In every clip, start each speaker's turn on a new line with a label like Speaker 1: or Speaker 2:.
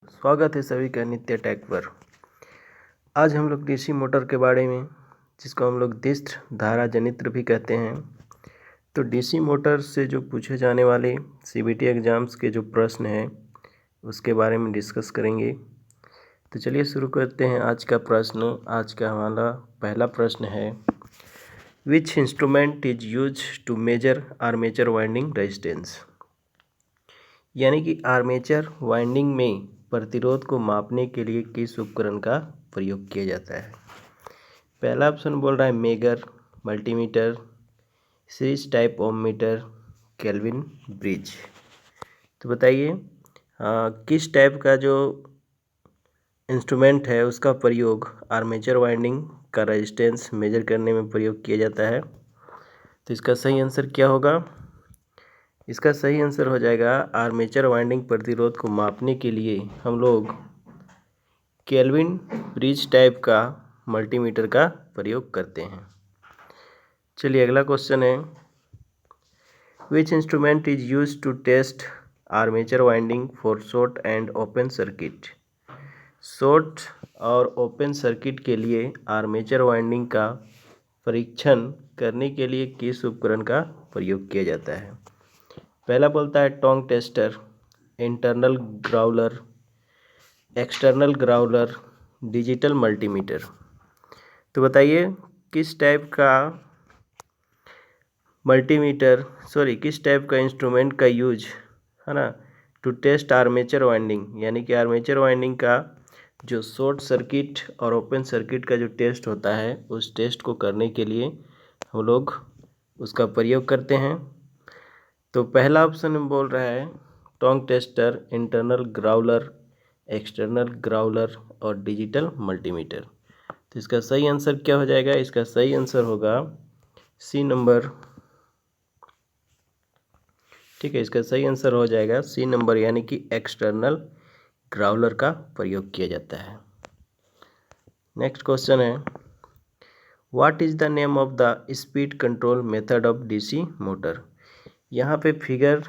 Speaker 1: स्वागत है सभी का नित्य टेक पर। आज हम लोग डीसी मोटर के बारे में, जिसको हम लोग दिष्ट धारा जनित्र भी कहते हैं, तो डीसी मोटर से जो पूछे जाने वाले सीबीटी एग्ज़ाम्स के जो प्रश्न हैं उसके बारे में डिस्कस करेंगे। तो चलिए शुरू करते हैं आज का प्रश्न। आज का हमारा पहला प्रश्न है, which instrument is use to measure armature winding resistance. यानी कि आर्मेचर वाइंडिंग में प्रतिरोध को मापने के लिए किस उपकरण का प्रयोग किया जाता है। पहला ऑप्शन बोल रहा है megger, multimeter, series type ohmmeter, kelvin bridge. तो बताइए किस टाइप का जो इंस्ट्रूमेंट है उसका प्रयोग आर्मेचर वाइंडिंग का रेजिस्टेंस मेजर करने में प्रयोग किया जाता है। तो इसका सही आंसर क्या होगा? इसका सही आंसर हो जाएगा आर्मेचर वाइंडिंग प्रतिरोध को मापने के लिए हम लोग केल्विन ब्रिज टाइप का मल्टीमीटर का प्रयोग करते हैं। चलिए अगला क्वेश्चन है, which instrument is use to test armature winding for short and open circuit. Short और ओपन सर्किट के लिए आर्मेचर वाइंडिंग का परीक्षण करने के लिए किस उपकरण का प्रयोग किया जाता है। पहला बोलता है tong tester, internal growler, external growler, digital multimeter. तो बताइए किस टाइप का किस टाइप का इंस्ट्रूमेंट का यूज है ना टू टेस्ट आर्मेचर वाइंडिंग, यानी कि आर्मेचर वाइंडिंग का जो शॉर्ट सर्किट और ओपन सर्किट का जो टेस्ट होता है उस टेस्ट को करने के लिए हम लोग उसका प्रयोग करते हैं। तो पहला ऑप्शन में बोल रहा है tong tester, internal growler, external growler और डिजिटल मल्टीमीटर। तो इसका सही आंसर क्या हो जाएगा? इसका सही आंसर होगा सी नंबर। ठीक है, इसका सही आंसर हो जाएगा सी नंबर, यानी कि एक्सटर्नल ग्राउलर का प्रयोग किया जाता है। नेक्स्ट क्वेश्चन है, what is the name of the speed control method of DC motor. यहाँ पे फिगर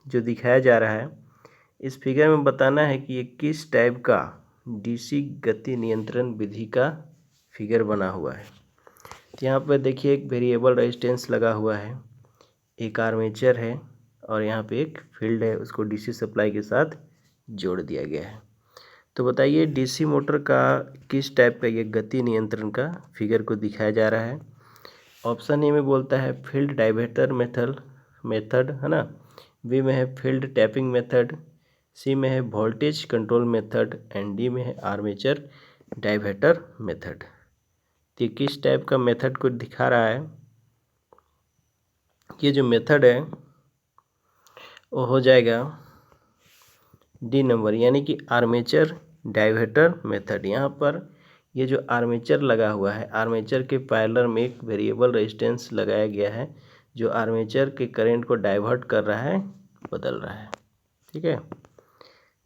Speaker 1: जो दिखाया जा रहा है, इस फिगर में बताना है कि ये किस टाइप का डीसी गति नियंत्रण विधि का फिगर बना हुआ है। तो यहाँ पर देखिए एक वेरिएबल रेजिस्टेंस लगा हुआ है, एक आर्मेचर है और यहाँ पे एक फील्ड है, उसको डीसी सप्लाई के साथ जोड़ दिया गया है। तो बताइए डीसी मोटर का किस टाइप का ये गति नियंत्रण का फिगर को दिखाया जा रहा है। ऑप्शन ए में बोलता है फील्ड डाइवर्टर मेथड है ना, बी में है फील्ड टैपिंग मेथड, सी में है voltage control method and D में है आर्मेचर डाइवर्टर मेथड। तो ये किस टाइप का मेथड को दिखा रहा है? ये जो मेथड है वो हो जाएगा डी नंबर, यानी कि आर्मेचर डाइवर्टर मेथड। यहाँ पर ये जो आर्मेचर लगा हुआ है, आर्मेचर के पैरेलल में एक वेरिएबल रेजिस्टेंस लगाया गया है जो आर्मेचर के करंट को डाइवर्ट कर रहा है, बदल रहा है। ठीक है,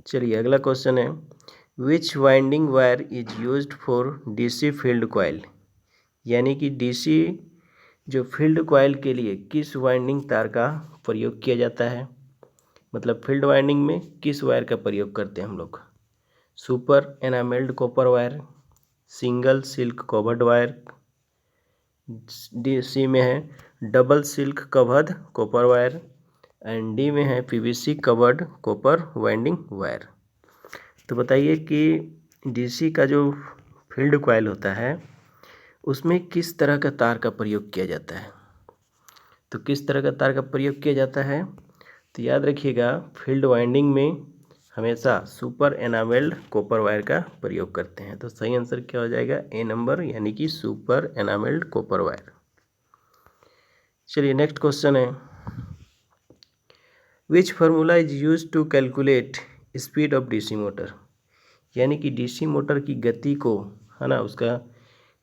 Speaker 1: चलिए अगला क्वेश्चन है, which winding wire is used for DC field coil. यानी कि डीसी जो फील्ड कॉइल के लिए किस वाइंडिंग तार का प्रयोग किया जाता है। मतलब फील्ड वाइंडिंग में किस वायर का प्रयोग करते हैं हम लोग। Super enamelled copper wire, single silk covered wire, C में है double silk covered copper wire and D में है PVC covered copper winding wire. तो बताइए कि डीसी का जो फील्ड कॉइल होता है उसमें किस तरह का तार का प्रयोग किया जाता है। तो किस तरह का तार का प्रयोग किया जाता है? तो याद रखिएगा फील्ड वाइंडिंग में हमेशा सुपर एनामेल्ड कॉपर वायर का प्रयोग करते हैं। तो सही आंसर क्या हो जाएगा? ए नंबर, यानी कि सुपर एनामेल्ड कॉपर वायर। चलिए नेक्स्ट क्वेश्चन है, which formula is use to calculate speed of DC motor. यानी कि डीसी मोटर की गति को है ना उसका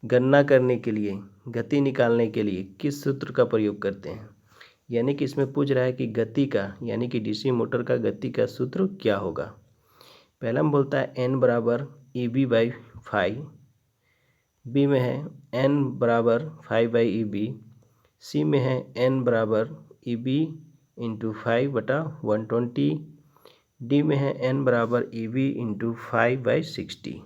Speaker 1: गणना करने के लिए, गति निकालने के लिए किस सूत्र का प्रयोग करते हैं। यानी कि इसमें पूछ रहा है कि गति का, यानी कि डीसी मोटर का गति का सूत्र क्या होगा। पहला में बोलता है एन बराबर ई बी बाई 5, बी में है एन बराबर 5 बाई ई बी, सी में है एन बराबर ई बी इंटू 5/120, डी में है n बराबर EV इंटू 5/60।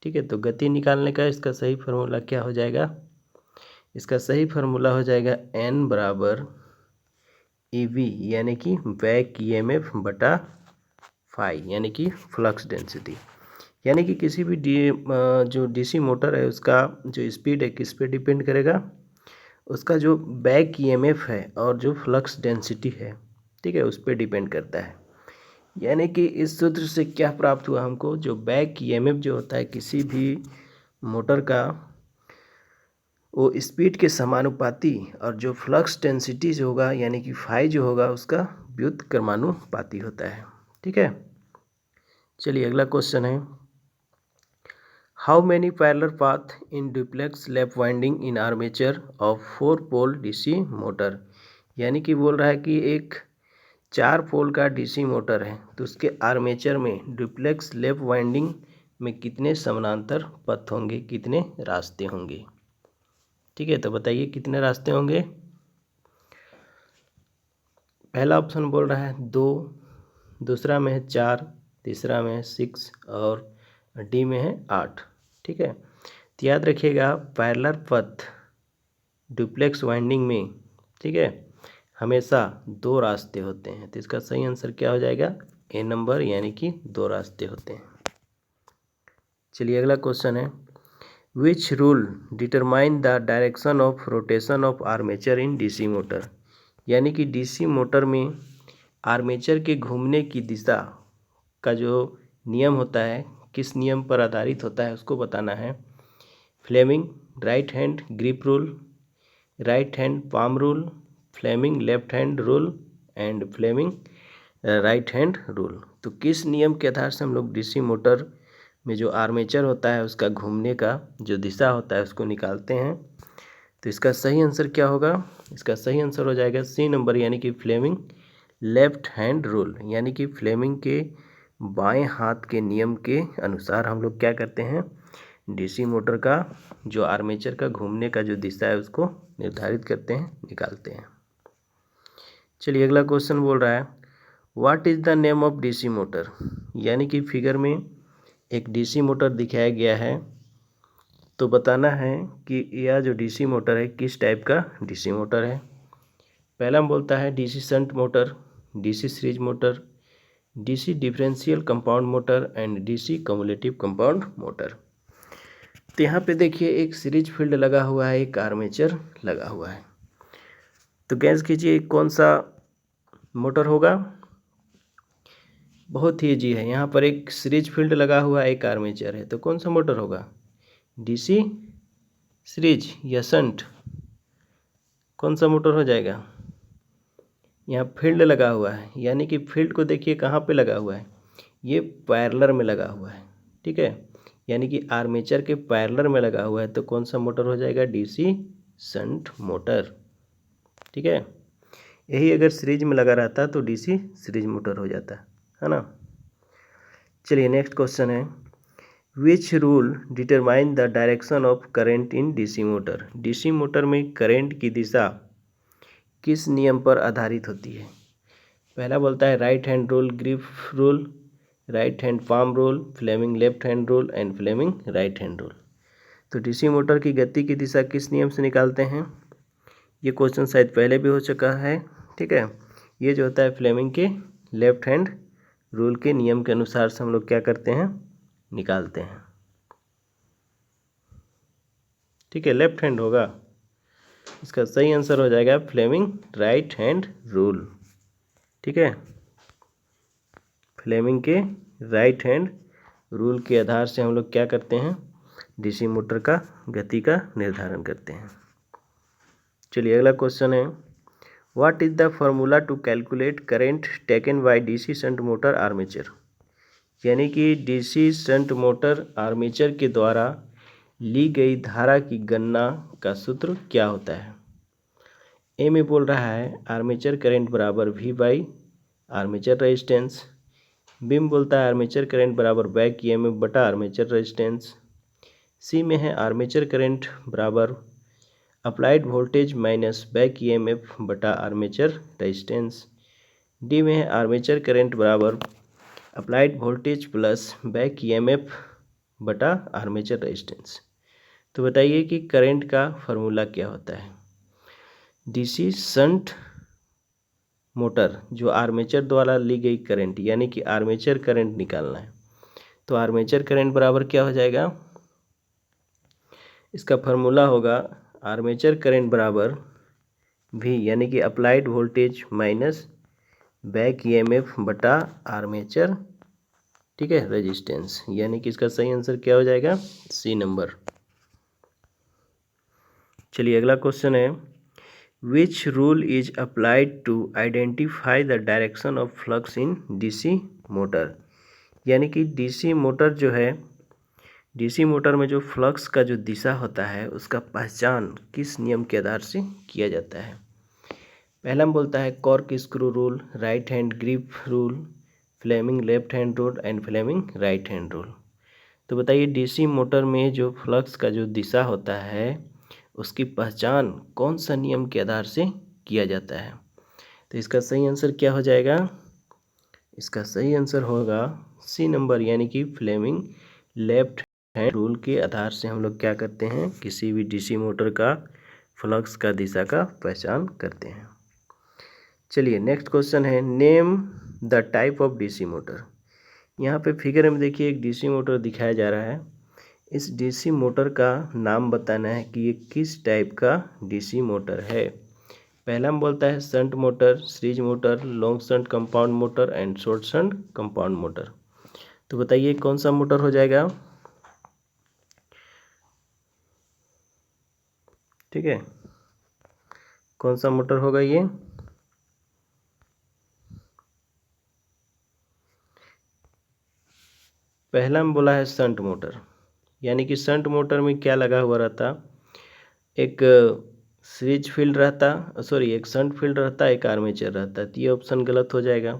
Speaker 1: ठीक है, तो गति निकालने का इसका सही फार्मूला क्या हो जाएगा? इसका सही फार्मूला हो जाएगा n बराबर EV यानी कि बैक EMF बटा फाई यानी कि फ्लक्स डेंसिटी। यानी कि किसी भी जो DC मोटर है उसका जो स्पीड है किस पे डिपेंड करेगा? उसका जो बैक EMF है और जो फ्लक्स डेंसिटी है, ठीक है, उस पर डिपेंड करता है। यानी कि इस सूत्र से क्या प्राप्त हुआ हमको? जो बैक EMF जो होता है किसी भी मोटर का, वो स्पीड के समानुपाती और जो फ्लक्स डेंसिटी जो होगा यानी कि फाई जो होगा उसका व्युत्क्रमानुपाती होता है। ठीक है, चलिए अगला क्वेश्चन है, how many parallel path in duplex lap winding in armature of 4 pole DC motor. यानी कि बोल रहा है कि एक 4 पोल का DC मोटर है तो उसके आर्मेचर में डुप्लेक्स लैप वाइंडिंग में कितने समानांतर पथ होंगे, कितने रास्ते होंगे? ठीक है, तो बताइए कितने रास्ते होंगे? पहला ऑप्शन बोल रहा है 2, दूसरा में है 4, तीसरा में है 6 और डी में है 8। ठीक है, तो याद रखिएगा पैरेलल पथ डुप्लेक्स वाइंडिंग में, ठीक है, हमेशा 2 रास्ते होते हैं। तो इसका सही आंसर क्या हो जाएगा? ए नंबर, यानी कि 2 रास्ते होते हैं। चलिए अगला क्वेश्चन है, which rule determine the direction of rotation of armature in DC motor. यानी कि DC मोटर में आर्मेचर के घूमने की दिशा का जो नियम होता है किस नियम पर आधारित होता है उसको बताना है। Fleming right hand grip rule, right hand palm rule, Fleming left hand rule and Fleming right hand rule. तो किस नियम के आधार से हम लोग DC मोटर में जो आर्मेचर होता है उसका घूमने का जो दिशा होता है उसको निकालते हैं? तो इसका सही आंसर क्या होगा? इसका सही आंसर हो जाएगा सी नंबर, यानी कि फ्लेमिंग लेफ्ट हैंड रूल। यानी कि फ्लेमिंग के बाएं हाथ के नियम के अनुसार हम लोग क्या करते हैं? DC मोटर का जो आर्मेचर का घूमने का जो दिशा है उसको निर्धारित करते हैं, निकालते हैं। चलिए अगला क्वेश्चन बोल रहा है, what is the name of DC motor. यानी कि फिगर में एक DC मोटर दिखाया गया है तो बताना है कि यह जो DC मोटर है किस टाइप का DC मोटर है। पहला बोलता है DC shunt motor, DC series motor, DC differential compound motor and DC cumulative compound motor. तो यहाँ पे देखिए एक सीरीज फील्ड लगा हुआ है, एक आर्मेचर लगा हुआ है। तो गैस कीजिए कौन सा मोटर होगा? बहुत ही ईजी है, यहाँ पर एक सीरीज फील्ड लगा हुआ है, एक आर्मेचर है, तो कौन सा मोटर होगा? DC सीरीज या शंट, कौन सा मोटर हो जाएगा? यहाँ फील्ड लगा हुआ है, यानी कि फील्ड को देखिए कहाँ पे लगा हुआ है, ये पैरेलल में लगा हुआ है। ठीक है, यानी कि आर्मेचर के पैरेलल में लगा हुआ है तो कौन सा मोटर हो जाएगा? DC shunt motor. ठीक है, यही अगर सीरीज में लगा रहता तो DC सीरीज मोटर हो जाता है ना। चलिए नेक्स्ट क्वेश्चन है, which rule determine the direction of current in DC motor. DC motor में करेंट की दिशा किस नियम पर आधारित होती है? पहला बोलता है right hand rule grip rule, right hand palm rule, Fleming left hand rule and Fleming right hand rule. तो DC मोटर की गति की दिशा किस नियम से निकालते हैं? ये क्वेश्चन शायद पहले भी हो चुका है। ठीक है, ये जो होता है फ्लेमिंग के लेफ्ट हैंड रूल के नियम के अनुसार से हम लोग क्या करते हैं? निकालते हैं। ठीक है, लेफ्ट हैंड होगा, इसका सही आंसर हो जाएगा फ्लेमिंग राइट हैंड रूल। ठीक है, फ्लेमिंग के राइट हैंड रूल के आधार से हम लोग क्या करते हैं? DC मोटर का गति का निर्धारण करते हैं। चलिए अगला क्वेश्चन है, what is the formula to calculate current taken by DC shunt motor armature. यानी कि DC शंट मोटर आर्मेचर के द्वारा ली गई धारा की गणना का सूत्र क्या होता है? ए में बोल रहा है आर्मेचर करंट बराबर V by armature resistance, B में बोलता है आर्मेचर करंट बराबर बैक EMF बटा आर्मेचर रेजिस्टेंस, सी में है आर्मेचर करंट बराबर applied voltage minus back EMF बटा आर्मेचर रेजिस्टेंस, डी में है आर्मेचर करंट बराबर applied voltage plus back EMF बटा आर्मेचर रेजिस्टेंस। तो बताइए कि करंट का फॉर्मूला क्या होता है। डीसी शंट मोटर जो आर्मेचर द्वारा ली गई करंट यानी कि आर्मेचर करंट निकालना है, तो आर्मेचर करंट बराबर क्या हो जाएगा, इसका फॉर्मूला होगा आर्मेचर करंट बराबर V यानी कि applied voltage minus back EMF बटा आर्मेचर, ठीक है, रेजिस्टेंस। यानी कि इसका सही आंसर क्या हो जाएगा, सी नंबर। चलिए अगला क्वेश्चन है, which rule is applied to identify the direction of flux in DC motor. यानी कि डीसी मोटर जो है, डीसी मोटर में जो फ्लक्स का जो दिशा होता है उसका पहचान किस नियम के आधार से किया जाता है। पहला में बोलता है corkscrew rule, right hand grip rule, Fleming left hand rule and Fleming right hand rule. तो बताइए डीसी मोटर में जो फ्लक्स का जो दिशा होता है उसकी पहचान कौन सा नियम के आधार से किया जाता है। तो इसका सही आंसर क्या हो जाएगा, इसका सही आंसर होगा सी नंबर यानी कि फ्लेमिंग लेफ्ट हैंड रूल के आधार से हम लोग क्या करते हैं, किसी भी डीसी मोटर का फ्लक्स का दिशा का पहचान करते हैं। चलिए नेक्स्ट क्वेश्चन है, name the type of DC motor. यहाँ पे फिगर में देखिए एक डीसी मोटर दिखाया जा रहा है। इस डीसी मोटर का नाम बताना है कि ये किस टाइप का डीसी मोटर है। पहला में बोलता है shunt motor, series motor, long shunt compound motor and short shunt compound motor. तो बताइए कौन सा मोटर हो जाएगा, ठीक है, कौन सा मोटर होगा ये। पहला में बोला है शंट मोटर, यानी कि शंट मोटर में क्या लगा हुआ रहता, एक सीरीज फील्ड रहता, सॉरी एक शंट फील्ड रहता, एक आर्मेचर रहता। तो ये ऑप्शन गलत हो जाएगा।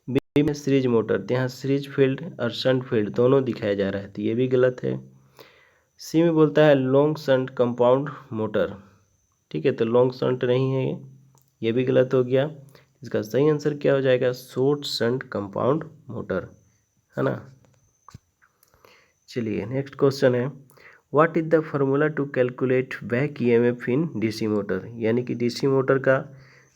Speaker 1: बी में सीरीज मोटर, तो यहाँ सीरीज फील्ड और शंट फील्ड दोनों दिखाया जा रहा है, तो ये भी गलत है। सी में बोलता है लॉन्ग शंट कंपाउंड मोटर, ठीक है, तो लॉन्ग शंट नहीं है ये भी गलत हो गया। इसका सही आंसर क्या हो जाएगा, शॉर्ट शंट कंपाउंड मोटर, है ना। चलिए नेक्स्ट क्वेश्चन है, what is the formula to calculate back EMF in DC motor. यानी कि डीसी मोटर का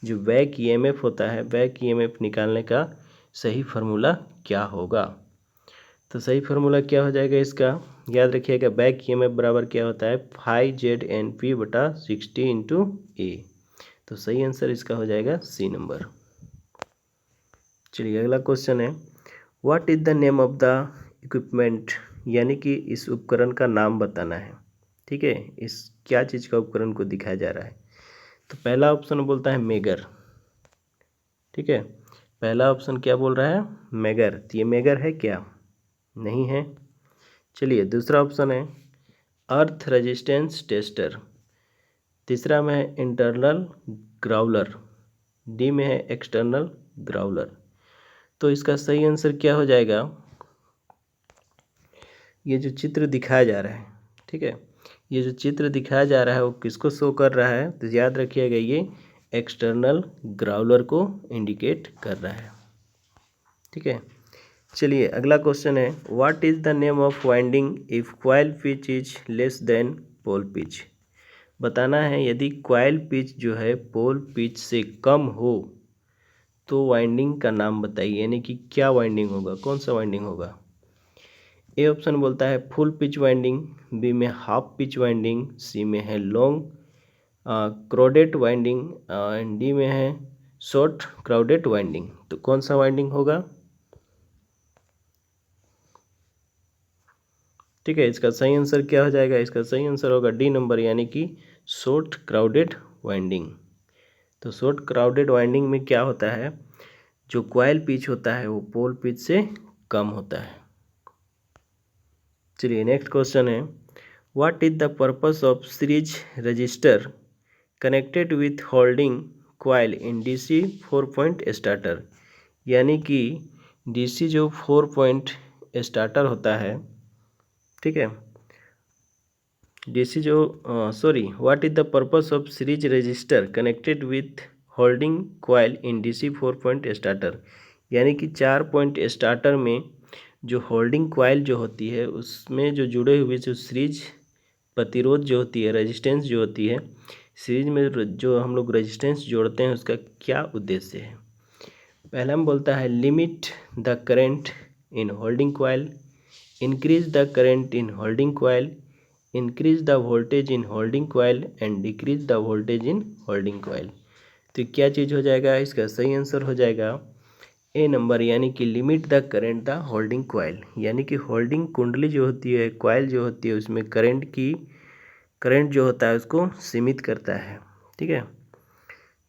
Speaker 1: जो बैक ईएमएफ होता है, बैक ईएमएफ निकालने का सही फार्मूला क्या होगा। तो सही फार्मूला क्या हो जाएगा इसका, याद रखिएगा बैक ईएमएफ बराबर क्या होता है, 5ZNP बटा 60 इंटू ए। तो सही आंसर इसका हो जाएगा सी नंबर। चलिए अगला क्वेश्चन है, what is the name of the equipment. यानी कि इस उपकरण का नाम बताना है, ठीक है, इस क्या चीज़ का उपकरण को दिखाया जा रहा है। तो पहला ऑप्शन बोलता है मेगर, ठीक है, पहला ऑप्शन क्या बोल रहा है, मेगर। तो ये मेगर है क्या, नहीं है। चलिए दूसरा ऑप्शन है अर्थ रेजिस्टेंस टेस्टर, तीसरा में है इंटरनल ग्राउलर, डी में है एक्सटर्नल ग्राउलर। तो इसका सही आंसर क्या हो जाएगा, ये जो चित्र दिखाया जा रहा है, ठीक है, ये जो चित्र दिखाया जा रहा है वो किसको शो कर रहा है, तो याद रखिएगा ये एक्सटर्नल ग्राउलर को इंडिकेट कर रहा है, ठीक है। चलिए अगला क्वेश्चन है, what is the name of winding if coil pitch is less than pole pitch. बताना है यदि कॉइल पिच जो है पोल पिच से कम हो तो वाइंडिंग का नाम बताइए, यानी कि क्या वाइंडिंग होगा, कौन सा वाइंडिंग होगा। ए ऑप्शन बोलता है फुल पिच वाइंडिंग, बी में हाफ पिच वाइंडिंग, सी में है long crowded winding and D में है शॉर्ट क्राउडेड वाइंडिंग। तो कौन सा वाइंडिंग होगा, ठीक है, इसका सही आंसर क्या हो जाएगा, इसका सही आंसर होगा डी नंबर यानी कि शॉर्ट क्राउडेड वाइंडिंग। तो शॉर्ट क्राउडेड वाइंडिंग में क्या होता है, जो कॉइल पिच होता है वो पोल पिच से कम होता है। चलिए नेक्स्ट क्वेश्चन है, what is the purpose of series register connected with holding coil in DC 4 point starter. यानी कि डीसी जो 4 पॉइंट स्टार्टर होता है, ठीक है, डीसी जो what is the purpose of series register connected with holding coil in DC 4 point starter. यानी कि 4 पॉइंट स्टार्टर में जो होल्डिंग कॉइल जो होती है उसमें जो जुड़े हुए जो सीरीज प्रतिरोध जो होती है, रेजिस्टेंस जो होती है, सीरीज में जो हम लोग रेजिस्टेंस जोड़ते हैं उसका क्या उद्देश्य है। पहला हम बोलता है limit the current in holding coil, increase the current in holding coil, increase the voltage in holding coil and decrease the voltage in holding coil. तो क्या चीज़ हो जाएगा, इसका सही आंसर हो जाएगा ए नंबर, यानी कि limit the current the holding coil, यानी कि होल्डिंग कुंडली जो होती है, कॉइल जो होती है, उसमें करंट जो होता है उसको सीमित करता है। ठीक है,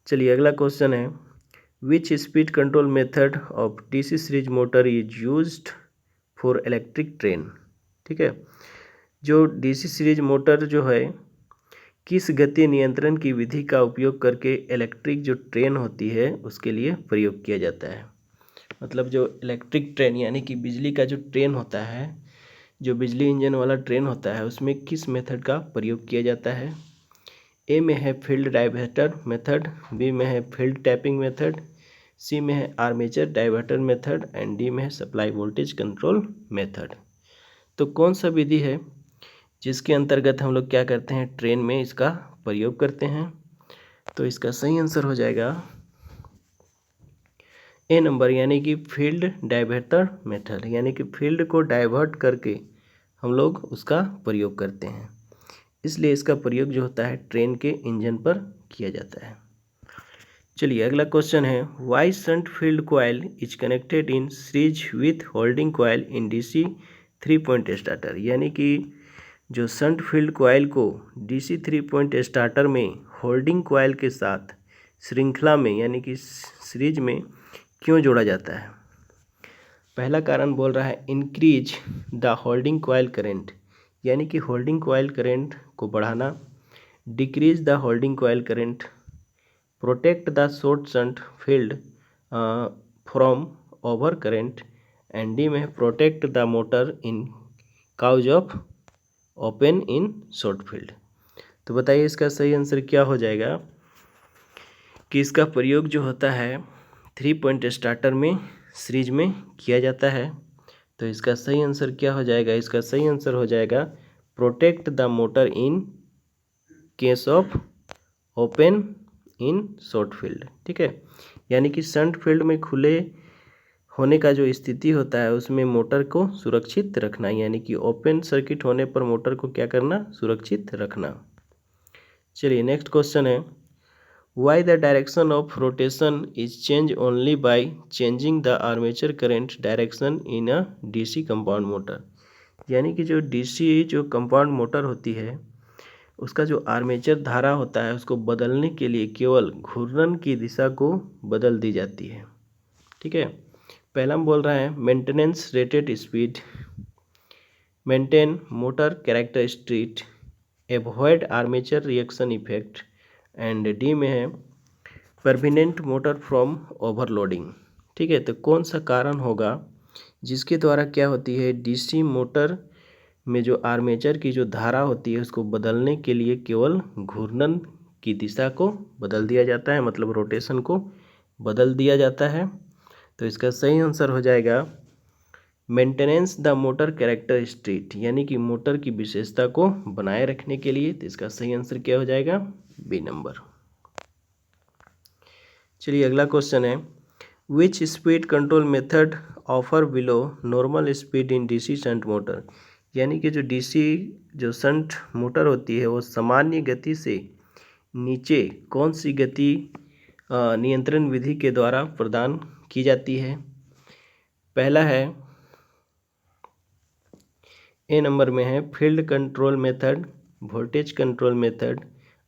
Speaker 1: चलिए अगला क्वेश्चन है, विच speed control method of DC series motor is used for electric train. ठीक है, जो डीसी सीरीज मोटर जो है किस गति नियंत्रण की विधि का उपयोग करके इलेक्ट्रिक जो ट्रेन होती है उसके लिए प्रयोग किया जाता है। मतलब जो इलेक्ट्रिक ट्रेन यानी कि बिजली का जो ट्रेन होता है, जो बिजली इंजन वाला ट्रेन होता है, उसमें किस मेथड का प्रयोग किया जाता है। ए में है फील्ड डाइवर्टर मेथड, बी में है फील्ड टैपिंग मेथड, सी में है armature diverter method and D में है सप्लाई वोल्टेज कंट्रोल मेथड। तो कौन सा विधि है जिसके अंतर्गत हम लोग क्या करते हैं, ट्रेन में इसका प्रयोग करते हैं। तो इसका सही आंसर हो जाएगा ए नंबर, यानी कि फील्ड डाइवर्टर मेथड, यानी कि फील्ड को डाइवर्ट करके हम लोग उसका प्रयोग करते हैं, इसलिए इसका प्रयोग जो होता है ट्रेन के इंजन पर किया जाता है। चलिए अगला क्वेश्चन है, why shunt field coil is connected in series with holding coil in DC 3 point starter. यानी कि जो शंट फील्ड कॉइल को डीसी 3 पॉइंट स्टार्टर में होल्डिंग कॉइल के साथ श्रृंखला में यानी कि सीरीज में क्यों जोड़ा जाता है। पहला कारण बोल रहा है increase the holding coil current, यानी कि होल्डिंग कॉइल करंट को बढ़ाना, decrease the holding coil current, protect the short shunt field from over current and D में protect the motor in cause of open in short field. तो बताइए इसका सही answer क्या हो जाएगा कि इसका प्रयोग जो होता है 3 पॉइंट स्टार्टर में सीरीज में किया जाता है। तो इसका सही आंसर क्या हो जाएगा, इसका सही आंसर हो जाएगा protect the motor in case of open in short field. ठीक है, यानी कि शंट फील्ड में खुले होने का जो स्थिति होता है उसमें मोटर को सुरक्षित रखना, यानी कि ओपन सर्किट होने पर मोटर को क्या करना, सुरक्षित रखना। चलिए नेक्स्ट क्वेश्चन है, why the direction of rotation is change only by changing the armature current direction in a DC compound motor. यानी कि जो डीसी जो कंपाउंड मोटर होती है उसका जो आर्मेचर धारा होता है उसको बदलने के लिए केवल घूर्णन की दिशा को बदल दी जाती है। ठीक है, पहला हम बोल रहे हैं maintenance rated speed, maintain motor characteristic, avoid armature reaction effect and D में है परमानेंट मोटर फ्रॉम ओवरलोडिंग। ठीक है, तो कौन सा कारण होगा जिसके द्वारा क्या होती है, डीसी मोटर में जो आर्मेचर की जो धारा होती है उसको बदलने के लिए केवल घूर्णन की दिशा को बदल दिया जाता है, मतलब रोटेशन को बदल दिया जाता है। तो इसका सही आंसर हो जाएगा मेंटेनेंस द मोटर कैरेक्टरिस्टिक, यानी कि मोटर की विशेषता को बनाए रखने के लिए। तो इसका सही आंसर क्या हो जाएगा, बी नंबर। चलिए अगला क्वेश्चन है, विच speed control method offer below normal speed in DC shunt motor. यानी कि जो डीसी जो शंट मोटर होती है वो सामान्य गति से नीचे कौन सी गति नियंत्रण विधि के द्वारा प्रदान की जाती है। पहला है ए नंबर में है field control method, voltage control method,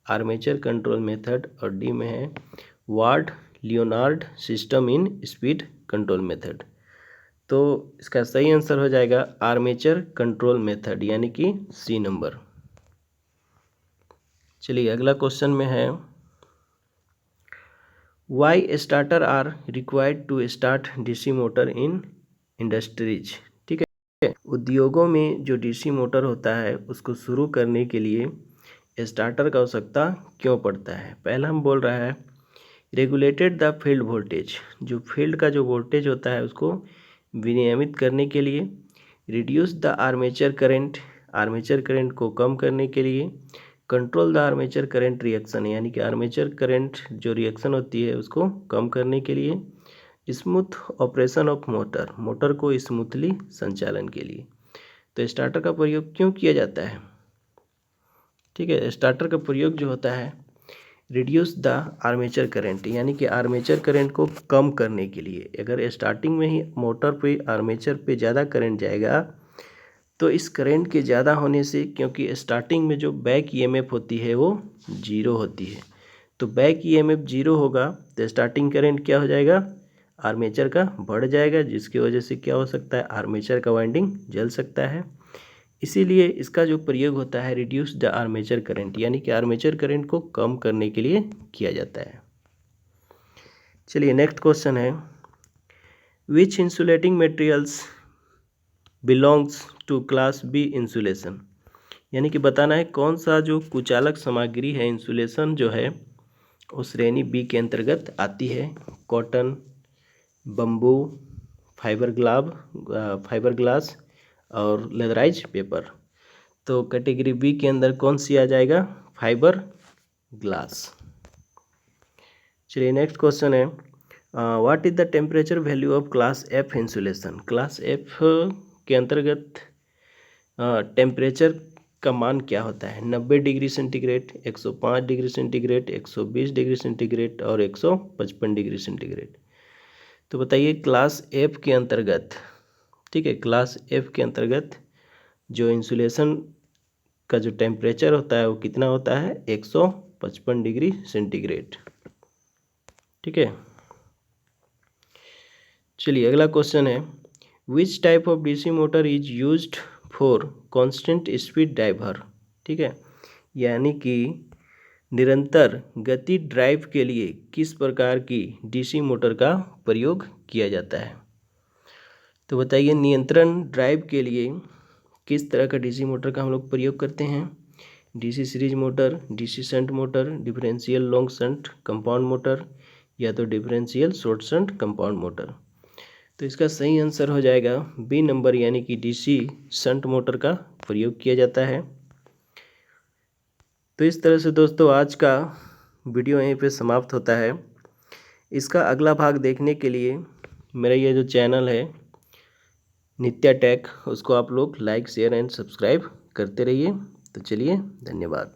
Speaker 1: armature control method और डी में है ward Leonard system in speed control method. तो इसका सही आंसर हो जाएगा आर्मेचर कंट्रोल मेथड, यानी कि सी नंबर। चलिए अगला क्वेश्चन में है, why starter are required to start DC motor in industries. ठीक है, उद्योगों में जो डीसी मोटर होता है उसको शुरू करने के लिए स्टार्टर का आवश्यकता क्यों पड़ता है। पहला हम बोल रहा है रेगुलेटेड द फील्ड वोल्टेज, जो फील्ड का जो वोल्टेज होता है उसको विनियमित करने के लिए। Reduce the armature current, armature current को कम करने के लिए। Control the armature current reaction, यानी कि आर्मेचर करंट जो रिएक्शन होती है उसको कम करने के लिए। Smooth operation of motor, motor को स्मूथली संचालन के लिए। तो स्टार्टर का प्रयोग क्यों किया जाता है? ठीक है, स्टार्टर का प्रयोग जो होता है रिड्यूस द आर्मेचर करंट, यानी कि आर्मेचर करंट को कम करने के लिए। अगर स्टार्टिंग में ही मोटर पे आर्मेचर पे ज़्यादा करंट जाएगा तो इस करंट के ज़्यादा होने से, क्योंकि स्टार्टिंग में जो बैक ईएमएफ होती है वो जीरो होती है, तो बैक ईएमएफ जीरो होगा तो स्टार्टिंग करंट क्या हो जाएगा, आर्मेचर का बढ़ जाएगा, जिसकी वजह से क्या हो सकता है, आर्मेचर का वाइंडिंग जल सकता है। इसीलिए इसका जो प्रयोग होता है रिड्यूस द आर्मेचर करंट, यानी कि आर्मेचर करंट को कम करने के लिए किया जाता है। चलिए नेक्स्ट क्वेश्चन है, which insulating materials belongs to class B insulation, यानी कि बताना है कौन सा जो कुचालक सामग्री है, इंसुलेशन जो है उस श्रेणी बी के अंतर्गत आती है। कॉटन, बम्बू, फाइबर ग्लास और लेदराइज पेपर। तो कैटेगरी बी के अंदर कौन सी आ जाएगा, फाइबर ग्लास। चलिए नेक्स्ट क्वेश्चन है, what is the temperature value of class F insulation, class F के अंतर्गत टेम्परेचर का मान क्या होता है, 90 degree centigrade, 105 degree centigrade, 120 degree centigrade और 155 डिग्री सेंटीग्रेड। तो बताइए क्लास एफ के अंतर्गत, ठीक है, क्लास एफ के अंतर्गत जो इंसुलेशन का जो टेम्परेचर होता है वो कितना होता है, 155 डिग्री सेंटीग्रेड। ठीक है, चलिए अगला क्वेश्चन है, which type of DC motor is used for constant speed driver. ठीक है, यानी कि निरंतर गति ड्राइव के लिए किस प्रकार की डीसी मोटर का प्रयोग किया जाता है। तो बताइए नियंत्रण ड्राइव के लिए किस तरह का डीसी मोटर का हम लोग प्रयोग करते हैं, DC series motor, DC shunt motor, differential long shunt compound motor या तो differential short shunt compound motor. तो इसका सही आंसर हो जाएगा बी नंबर, यानी कि डीसी शंट मोटर का प्रयोग किया जाता है। तो इस तरह से दोस्तों आज का वीडियो यहीं पे समाप्त होता है। इसका अगला भाग देखने के लिए मेरा ये जो चैनल है नित्या टेक, उसको आप लोग लाइक शेयर एंड सब्सक्राइब करते रहिए। तो चलिए धन्यवाद।